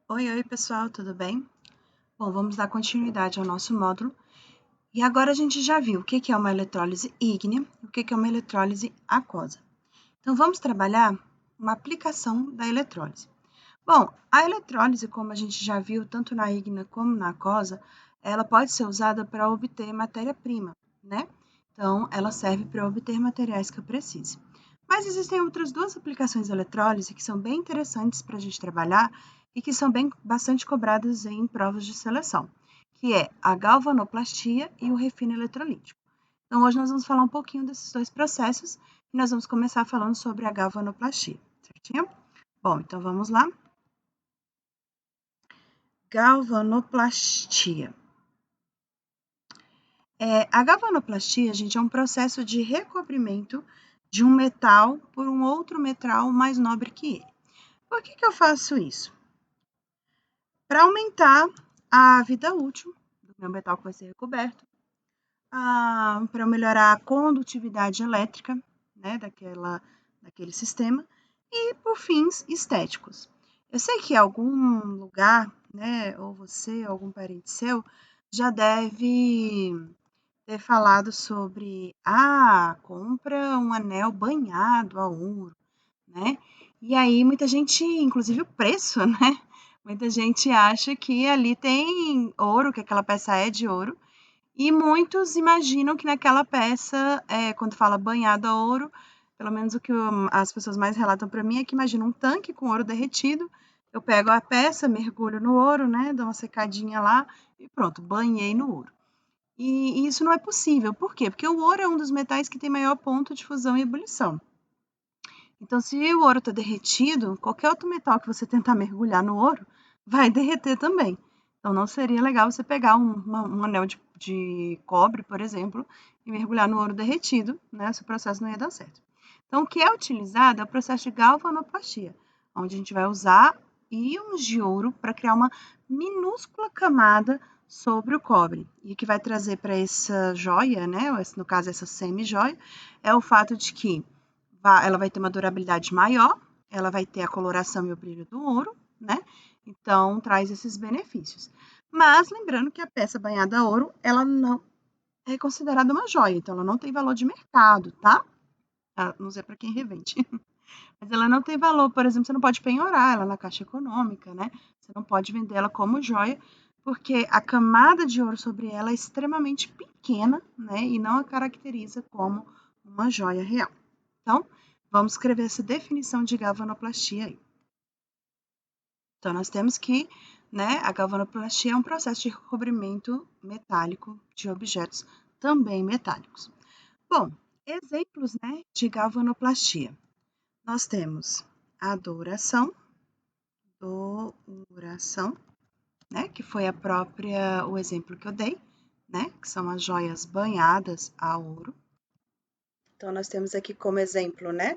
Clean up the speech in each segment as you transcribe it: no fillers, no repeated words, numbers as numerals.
Oi, pessoal, tudo bem? Bom, vamos dar continuidade ao nosso módulo. E agora a gente já viu o que é uma eletrólise ígnea e o que é uma eletrólise aquosa. Então, vamos trabalhar uma aplicação da eletrólise. Bom, a eletrólise, como a gente já viu, tanto na ígnea como na aquosa, ela pode ser usada para obter matéria-prima, né? Então, ela serve para obter materiais que eu precise. Mas existem outras duas aplicações da eletrólise que são bem interessantes para a gente trabalhar e que são bastante cobradas em provas de seleção, que é a galvanoplastia e o refino eletrolítico. Então, hoje nós vamos falar um pouquinho desses dois processos e nós vamos começar falando sobre a galvanoplastia, certinho? Bom, então vamos lá. Galvanoplastia. A galvanoplastia, gente, é um processo de recobrimento de um metal por um outro metal mais nobre que ele. Por que eu faço isso? Para aumentar a vida útil do meu metal que vai ser recoberto, para melhorar a condutividade elétrica, né, daquele sistema, e por fins estéticos. Eu sei que em algum lugar, né, ou você, ou algum parente seu, já deve ter falado sobre, compra um anel banhado a ouro, né? E aí muita gente, inclusive o preço, né? Muita gente acha que ali tem ouro, que aquela peça é de ouro, e muitos imaginam que naquela peça, quando fala banhado a ouro, pelo menos o que as pessoas mais relatam para mim é que imaginam um tanque com ouro derretido, eu pego a peça, mergulho no ouro, né? Dou uma secadinha lá e pronto, banhei no ouro. E isso não é possível. Por quê? Porque o ouro é um dos metais que tem maior ponto de fusão e ebulição. Então, se o ouro está derretido, qualquer outro metal que você tentar mergulhar no ouro vai derreter também. Então, não seria legal você pegar um anel de cobre, por exemplo, e mergulhar no ouro derretido, né? Esse processo não ia dar certo. Então, o que é utilizado é o processo de galvanoplastia, onde a gente vai usar íons de ouro para criar uma minúscula camada sobre o cobre. E o que vai trazer para essa joia, né? No caso, essa semi-joia, é o fato de que ela vai ter uma durabilidade maior, ela vai ter a coloração e o brilho do ouro, né? Então, traz esses benefícios. Mas, lembrando que a peça banhada a ouro, ela não é considerada uma joia, então ela não tem valor de mercado, tá? Não sei para quem revende. Mas ela não tem valor, por exemplo, você não pode penhorar ela na Caixa Econômica, né? Você não pode vender ela como joia, porque a camada de ouro sobre ela é extremamente pequena, né? E não a caracteriza como uma joia real. Então, vamos escrever essa definição de galvanoplastia aí. Então, nós temos que, né, a galvanoplastia é um processo de recobrimento metálico de objetos também metálicos. Bom, exemplos, né, de galvanoplastia. Nós temos a douração, né, que foi o exemplo que eu dei, né, que são as joias banhadas a ouro. Então, nós temos aqui como exemplo, né,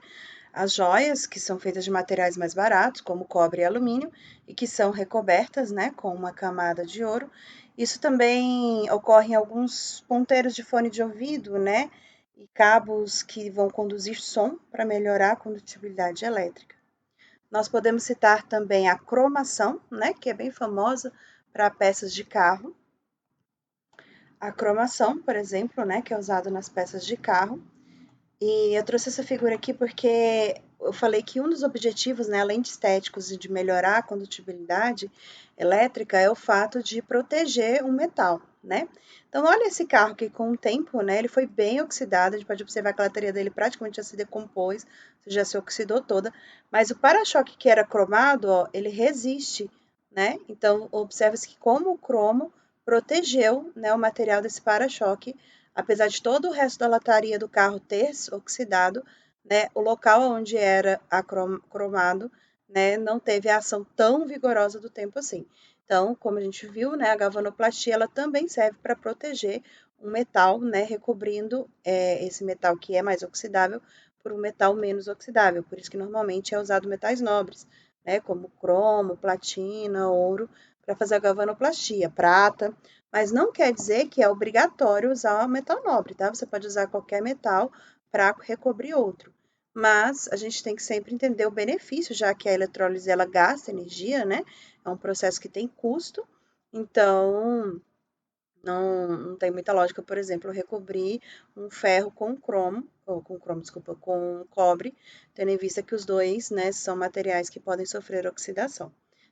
as joias, que são feitas de materiais mais baratos, como cobre e alumínio, e que são recobertas, né, com uma camada de ouro. Isso também ocorre em alguns ponteiros de fone de ouvido, né, e cabos que vão conduzir som para melhorar a condutibilidade elétrica. Nós podemos citar também a cromação, né, que é bem famosa para peças de carro. A cromação, por exemplo, né, que é usado nas peças de carro. E eu trouxe essa figura aqui porque eu falei que um dos objetivos, né, além de estéticos e de melhorar a condutibilidade elétrica, é o fato de proteger um metal, né? Então, olha esse carro que com o tempo, né, ele foi bem oxidado, a gente pode observar que a bateria dele praticamente já se decompôs, já se oxidou toda, mas o para-choque que era cromado, ó, ele resiste, né? Então, observa-se que como o cromo protegeu, né, o material desse para-choque, apesar de todo o resto da lataria do carro ter oxidado, né, o local onde era cromado, né, não teve a ação tão vigorosa do tempo assim. Então, como a gente viu, né, a galvanoplastia ela também serve para proteger um metal, né, recobrindo esse metal que é mais oxidável por um metal menos oxidável. Por isso que normalmente é usado metais nobres, né, como cromo, platina, ouro, para fazer a galvanoplastia, prata. Mas não quer dizer que é obrigatório usar metal nobre, tá? Você pode usar qualquer metal para recobrir outro. mas a gente tem que sempre entender o benefício, já que a eletrólise ela gasta energia, né? É um processo que tem custo, então não tem muita lógica, por exemplo, recobrir um ferro com cromo, ou com cromo, desculpa, com cobre, tendo em vista que os dois, né, são materiais que podem sofrer oxidação.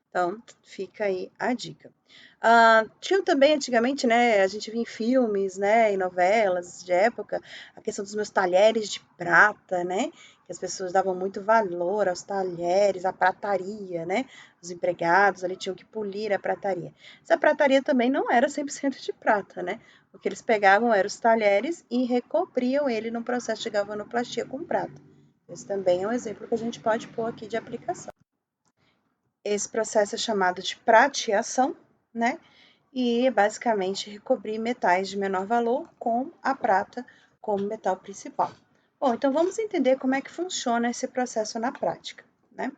Então, fica aí a dica. Tinha também antigamente, né, a gente via em filmes, né, em novelas de época, a questão dos meus talheres de prata, né, que as pessoas davam muito valor aos talheres, à prataria, né, os empregados ali tinham que polir a prataria. Essa prataria também não era 100% de prata, né, o que eles pegavam eram os talheres e recobriam ele num processo de galvanoplastia com prata. Esse também é um exemplo que a gente pode pôr aqui de aplicação. Esse processo é chamado de prateação, né? E é basicamente recobrir metais de menor valor com a prata como metal principal. Bom, então vamos entender como é que funciona esse processo na prática, né?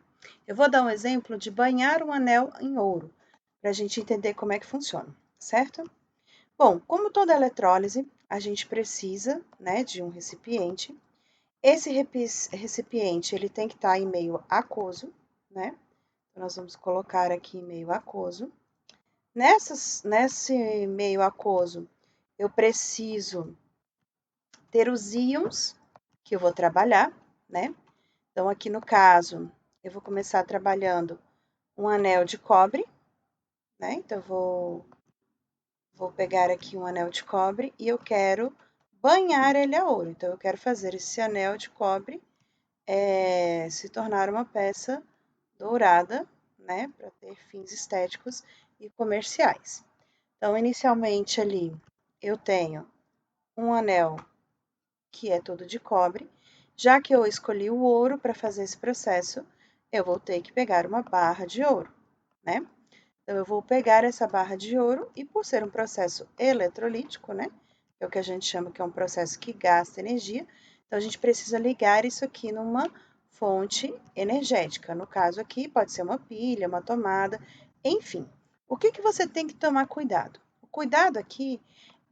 Eu vou dar um exemplo de banhar um anel em ouro, para a gente entender como é que funciona, certo? Bom, como toda eletrólise, a gente precisa, né, de um recipiente. Esse recipiente, ele tem que estar em meio aquoso, né? Nós vamos colocar aqui meio aquoso. Nesse meio aquoso, eu preciso ter os íons que eu vou trabalhar, né? Então, aqui no caso, eu vou começar trabalhando um anel de cobre, né? Então, vou pegar aqui um anel de cobre e eu quero banhar ele a ouro. Então, eu quero fazer esse anel de cobre se tornar uma peça dourada, né, para ter fins estéticos e comerciais. Então, inicialmente ali eu tenho um anel que é todo de cobre. Já que eu escolhi o ouro para fazer esse processo, eu vou ter que pegar uma barra de ouro, né? Então, eu vou pegar essa barra de ouro e por ser um processo eletrolítico, né? Que é o que a gente chama que é um processo que gasta energia, então a gente precisa ligar isso aqui numa fonte energética. No caso aqui, pode ser uma pilha, uma tomada, enfim. O que que você tem que tomar cuidado? O cuidado aqui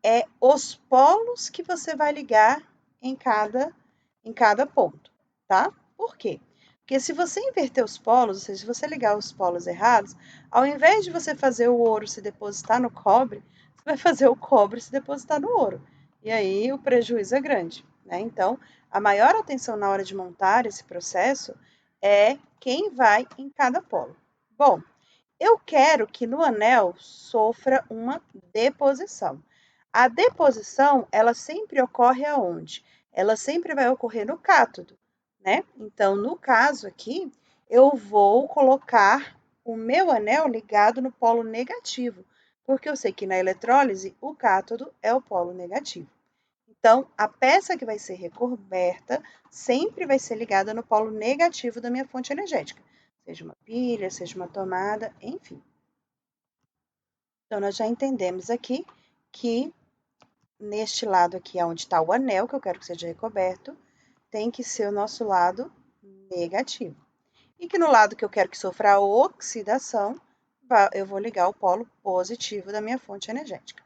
é os polos que você vai ligar em cada ponto, tá? Por quê? Porque se você inverter os polos, ou seja, se você ligar os polos errados, ao invés de você fazer o ouro se depositar no cobre, você vai fazer o cobre se depositar no ouro. E aí o prejuízo é grande, né? Então, a maior atenção na hora de montar esse processo é quem vai em cada polo. Bom, eu quero que no anel sofra uma deposição. A deposição, ela sempre ocorre aonde? Ela sempre vai ocorrer no cátodo, né? Então, no caso aqui, eu vou colocar o meu anel ligado no polo negativo, porque eu sei que na eletrólise o cátodo é o polo negativo. Então, a peça que vai ser recoberta sempre vai ser ligada no polo negativo da minha fonte energética, seja uma pilha, seja uma tomada, enfim. Então, nós já entendemos aqui que neste lado aqui, onde está o anel, que eu quero que seja recoberto, tem que ser o nosso lado negativo. E que no lado que eu quero que sofra a oxidação, eu vou ligar o polo positivo da minha fonte energética.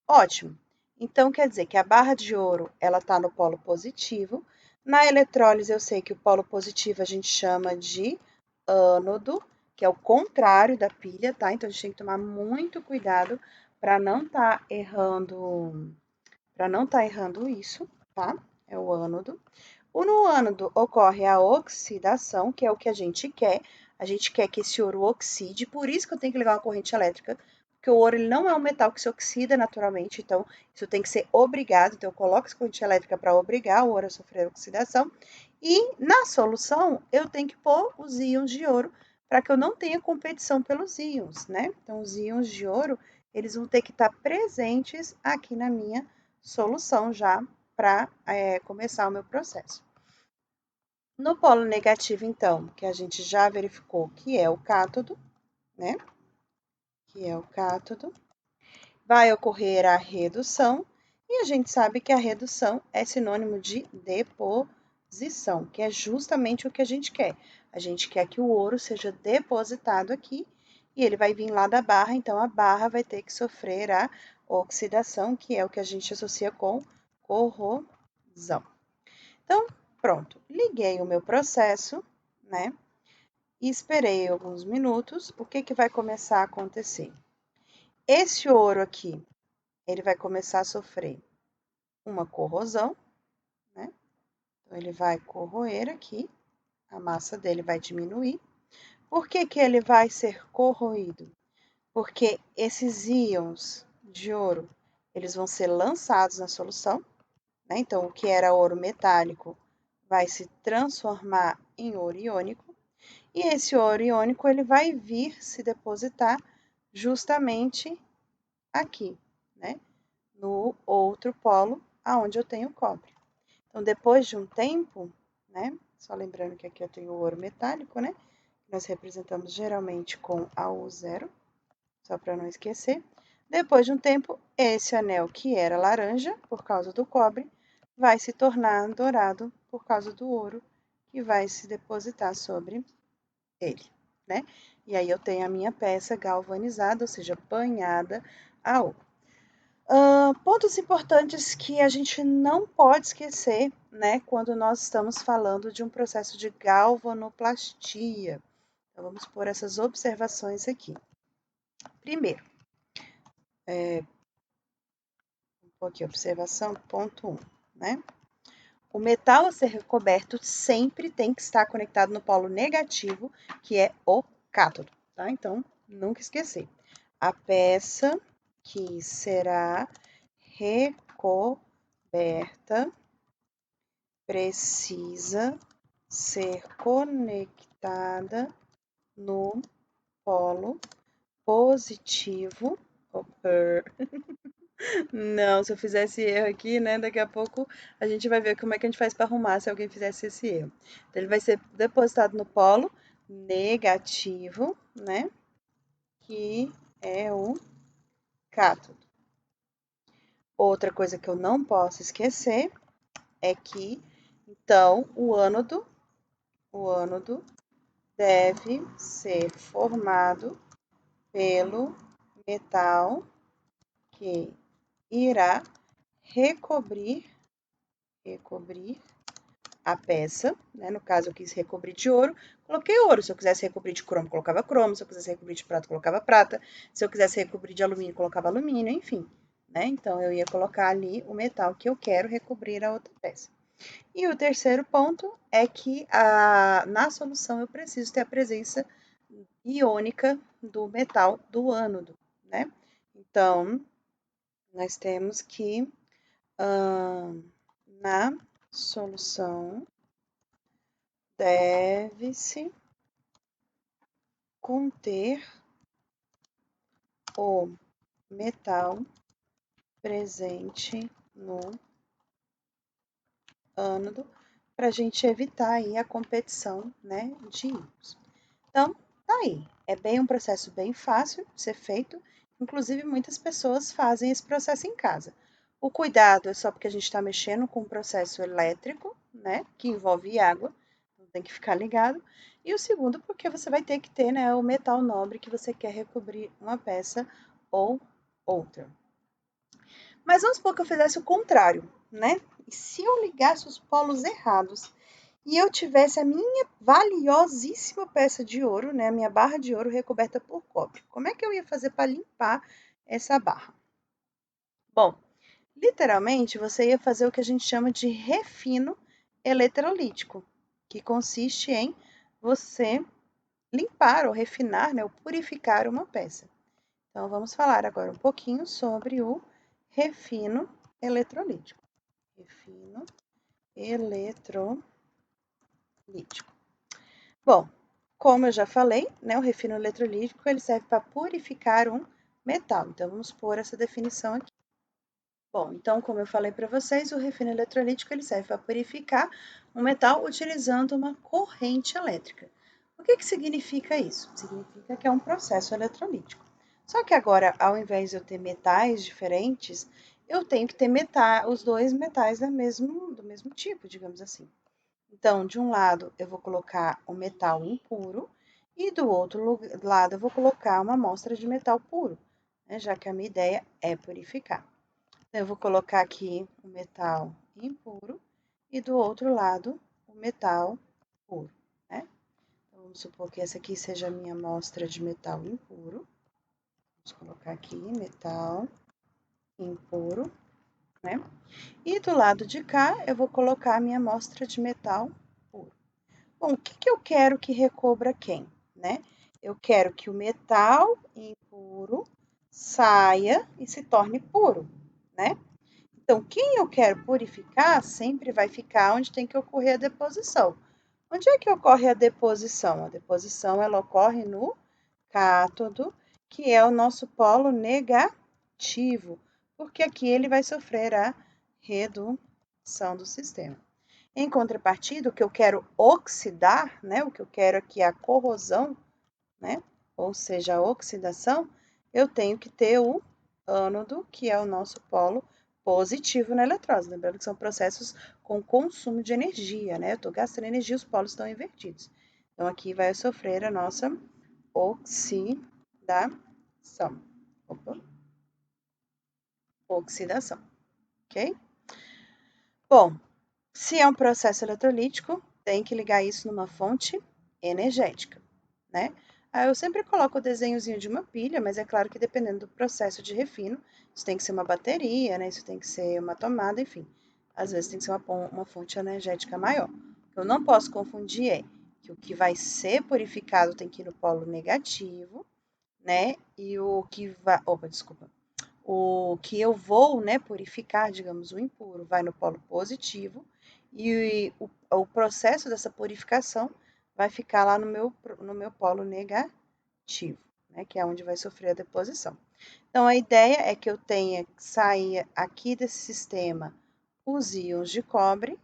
Ótimo! Então, quer dizer que a barra de ouro, ela está no polo positivo. Na eletrólise, eu sei que o polo positivo a gente chama de ânodo, que é o contrário da pilha, tá? Então, a gente tem que tomar muito cuidado para não estar errando isso, tá? É o ânodo. No ânodo ocorre a oxidação, que é o que a gente quer. A gente quer que esse ouro oxide, por isso que eu tenho que ligar uma corrente elétrica, porque o ouro ele não é um metal que se oxida naturalmente, então isso tem que ser obrigado. Então eu coloco essa corrente elétrica para obrigar o ouro a sofrer oxidação. E na solução eu tenho que pôr os íons de ouro para que eu não tenha competição pelos íons, né? Então os íons de ouro, eles vão ter que estar presentes aqui na minha solução já para começar o meu processo. No polo negativo, então, que a gente já verificou que é o cátodo, né? Que é o cátodo, vai ocorrer a redução, e a gente sabe que a redução é sinônimo de deposição, que é justamente o que a gente quer. A gente quer que o ouro seja depositado aqui, e ele vai vir lá da barra, então a barra vai ter que sofrer a oxidação, que é o que a gente associa com corrosão. Então, Pronto, liguei o meu processo, né? E esperei alguns minutos. O que vai começar a acontecer? Esse ouro aqui, ele vai começar a sofrer uma corrosão, né? Então, ele vai corroer aqui, a massa dele vai diminuir. Por que ele vai ser corroído? Porque esses íons de ouro, eles vão ser lançados na solução, né? Então, o que era ouro metálico vai se transformar em ouro iônico, e esse ouro iônico ele vai vir se depositar justamente aqui, né? No outro polo, aonde eu tenho cobre. Então, depois de um tempo, né? Só lembrando que aqui eu tenho o ouro metálico, né? Nós representamos geralmente com AU0, só para não esquecer. Depois de um tempo, esse anel que era laranja, por causa do cobre, vai se tornar dourado por causa do ouro, que vai se depositar sobre ele, né? E aí eu tenho a minha peça galvanizada, ou seja, banhada a ouro. Pontos importantes que a gente não pode esquecer, né, quando nós estamos falando de um processo de galvanoplastia. Então, vamos pôr essas observações aqui. Primeiro, aqui, observação, ponto 1, né? O metal a ser recoberto sempre tem que estar conectado no polo negativo, que é o cátodo, tá? Então, nunca esquecer. A peça que será recoberta precisa ser conectada no polo positivo. Não, se eu fizesse erro aqui, né, daqui a pouco a gente vai ver como é que a gente faz para arrumar se alguém fizesse esse erro. Então, ele vai ser depositado no polo negativo, né, que é o cátodo. Outra coisa que eu não posso esquecer é que, então, o ânodo deve ser formado pelo metal que irá recobrir a peça, né? No caso, eu quis recobrir de ouro, coloquei ouro. Se eu quisesse recobrir de cromo, colocava cromo. Se eu quisesse recobrir de prata, colocava prata. Se eu quisesse recobrir de alumínio, colocava alumínio, enfim. Né? Então, eu ia colocar ali o metal que eu quero recobrir a outra peça. E o terceiro ponto é que na solução eu preciso ter a presença iônica do metal do ânodo, né? Então, nós temos que na solução deve-se conter o metal presente no ânodo para a gente evitar aí a competição, né, de íons. Então, tá aí. É bem um processo bem fácil de ser feito. Inclusive, muitas pessoas fazem esse processo em casa. O cuidado é só porque a gente está mexendo com um processo elétrico, né, que envolve água, então tem que ficar ligado. E o segundo, porque você vai ter que ter, né, o metal nobre que você quer recobrir uma peça ou outra. Mas vamos supor que eu fizesse o contrário, né? E se eu ligasse os polos errados e eu tivesse a minha valiosíssima peça de ouro, né, a minha barra de ouro recoberta por cobre, como é que eu ia fazer para limpar essa barra? Bom, literalmente você ia fazer o que a gente chama de refino eletrolítico, que consiste em você limpar ou refinar, né, ou purificar uma peça. Então, vamos falar agora um pouquinho sobre o refino eletrolítico. Refino eletrolítico. Bom, como eu já falei, né, o refino eletrolítico ele serve para purificar um metal. Então, vamos pôr essa definição aqui. Bom, então, como eu falei para vocês, o refino eletrolítico ele serve para purificar um metal utilizando uma corrente elétrica. O que significa isso? Significa que é um processo eletrolítico. Só que agora, ao invés de eu ter metais diferentes, eu tenho que ter os dois metais do mesmo tipo, digamos assim. Então, de um lado, eu vou colocar o metal impuro e do outro lado, eu vou colocar uma amostra de metal puro, né, já que a minha ideia é purificar. Então, eu vou colocar aqui o metal impuro e do outro lado metal puro, né? Então, vamos supor que essa aqui seja a minha amostra de metal impuro. Vamos colocar aqui metal impuro, né? E do lado de cá, eu vou colocar a minha amostra de metal puro. Bom, o que eu quero que recobra quem, né? Eu quero que o metal impuro saia e se torne puro, né? Então, quem eu quero purificar sempre vai ficar onde tem que ocorrer a deposição. Onde é que ocorre a deposição? A deposição ela ocorre no cátodo, que é o nosso polo negativo, porque aqui ele vai sofrer a redução do sistema. Em contrapartida, o que eu quero oxidar, né, o que eu quero aqui é a corrosão, né, ou seja, a oxidação, eu tenho que ter o ânodo, que é o nosso polo positivo na eletrólise. Lembrando que são processos com consumo de energia, né? Eu estou gastando energia, os polos estão invertidos. Então, aqui vai sofrer a nossa oxidação. Opa. Oxidação, ok? Bom, se é um processo eletrolítico, tem que ligar isso numa fonte energética, né? Eu sempre coloco o desenhozinho de uma pilha, mas é claro que dependendo do processo de refino, isso tem que ser uma bateria, né? Isso tem que ser uma tomada, enfim. Às vezes tem que ser uma fonte energética maior. O que eu não posso confundir é que o que vai ser purificado tem que ir no polo negativo, né? E o que vai... Opa, desculpa. O que eu vou, né, purificar, digamos, o impuro, vai no polo positivo e o processo dessa purificação vai ficar lá no meu polo negativo, né, que é onde vai sofrer a deposição. Então, a ideia é que eu tenha que sair aqui desse sistema os íons de cobre,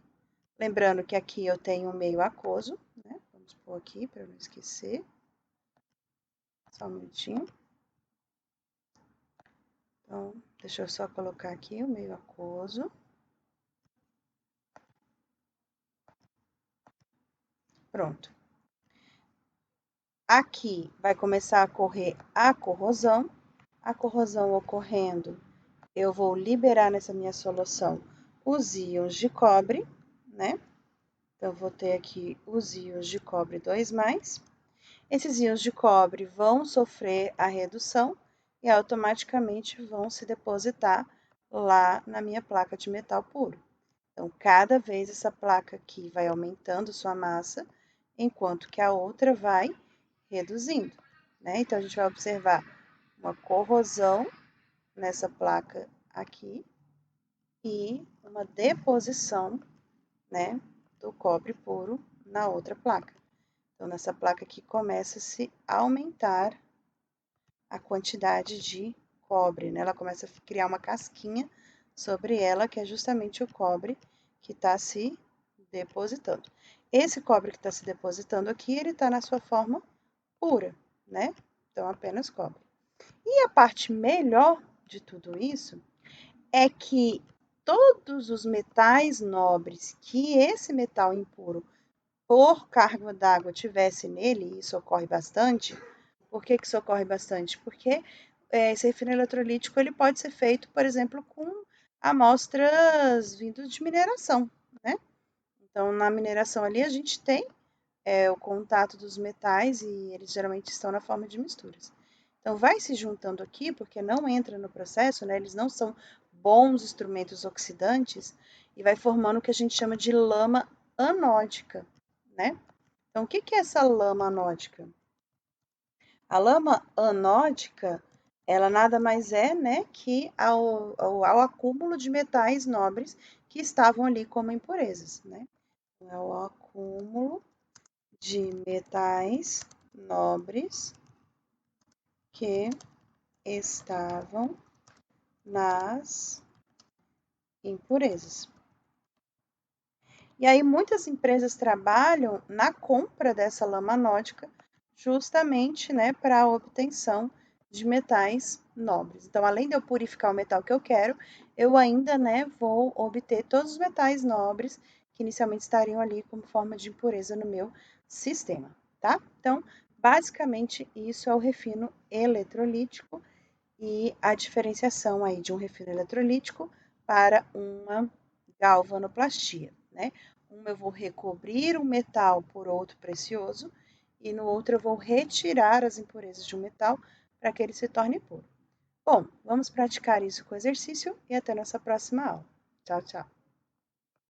lembrando que aqui eu tenho um meio aquoso, né, vamos pôr aqui para não esquecer, só um minutinho. Então, deixa eu só colocar aqui o meio aquoso. Pronto. Aqui vai começar a correr a corrosão ocorrendo, eu vou liberar nessa minha solução os íons de cobre, né? Então, vou ter aqui os íons de cobre 2+. Esses íons de cobre vão sofrer a redução e automaticamente vão se depositar lá na minha placa de metal puro. Então, cada vez essa placa aqui vai aumentando sua massa, enquanto que a outra vai reduzindo, né? Então, a gente vai observar uma corrosão nessa placa aqui e uma deposição, né, do cobre puro na outra placa. Então, nessa placa aqui começa a se aumentar a quantidade de cobre, né? Ela começa a criar uma casquinha sobre ela, que é justamente o cobre que está se depositando. Esse cobre que está se depositando aqui, ele está na sua forma pura, né? Então, apenas cobre. E a parte melhor de tudo isso é que todos os metais nobres que esse metal impuro, por carga d'água, tivesse nele, e isso ocorre bastante. Por que isso ocorre bastante? Porque esse refino eletrolítico ele pode ser feito, por exemplo, com amostras vindas de mineração, né? Então, na mineração ali, a gente tem o contato dos metais e eles geralmente estão na forma de misturas. Então, vai se juntando aqui, porque não entra no processo, né? Eles não são bons instrumentos oxidantes e vai formando o que a gente chama de lama anódica, né? Então, o que é essa lama anódica? A lama anódica, ela nada mais é, né, que ao acúmulo de metais nobres que estavam ali como impurezas, né? É o acúmulo de metais nobres que estavam nas impurezas. E aí muitas empresas trabalham na compra dessa lama anódica justamente, né, para a obtenção de metais nobres. Então, além de eu purificar o metal que eu quero, eu ainda, né, vou obter todos os metais nobres que inicialmente estariam ali como forma de impureza no meu sistema, tá? Então, basicamente, isso é o refino eletrolítico e a diferenciação aí de um refino eletrolítico para uma galvanoplastia, né? Uma eu vou recobrir um metal por outro precioso e no outro eu vou retirar as impurezas de um metal para que ele se torne puro. Bom, vamos praticar isso com exercício e até nossa próxima aula. Tchau, tchau!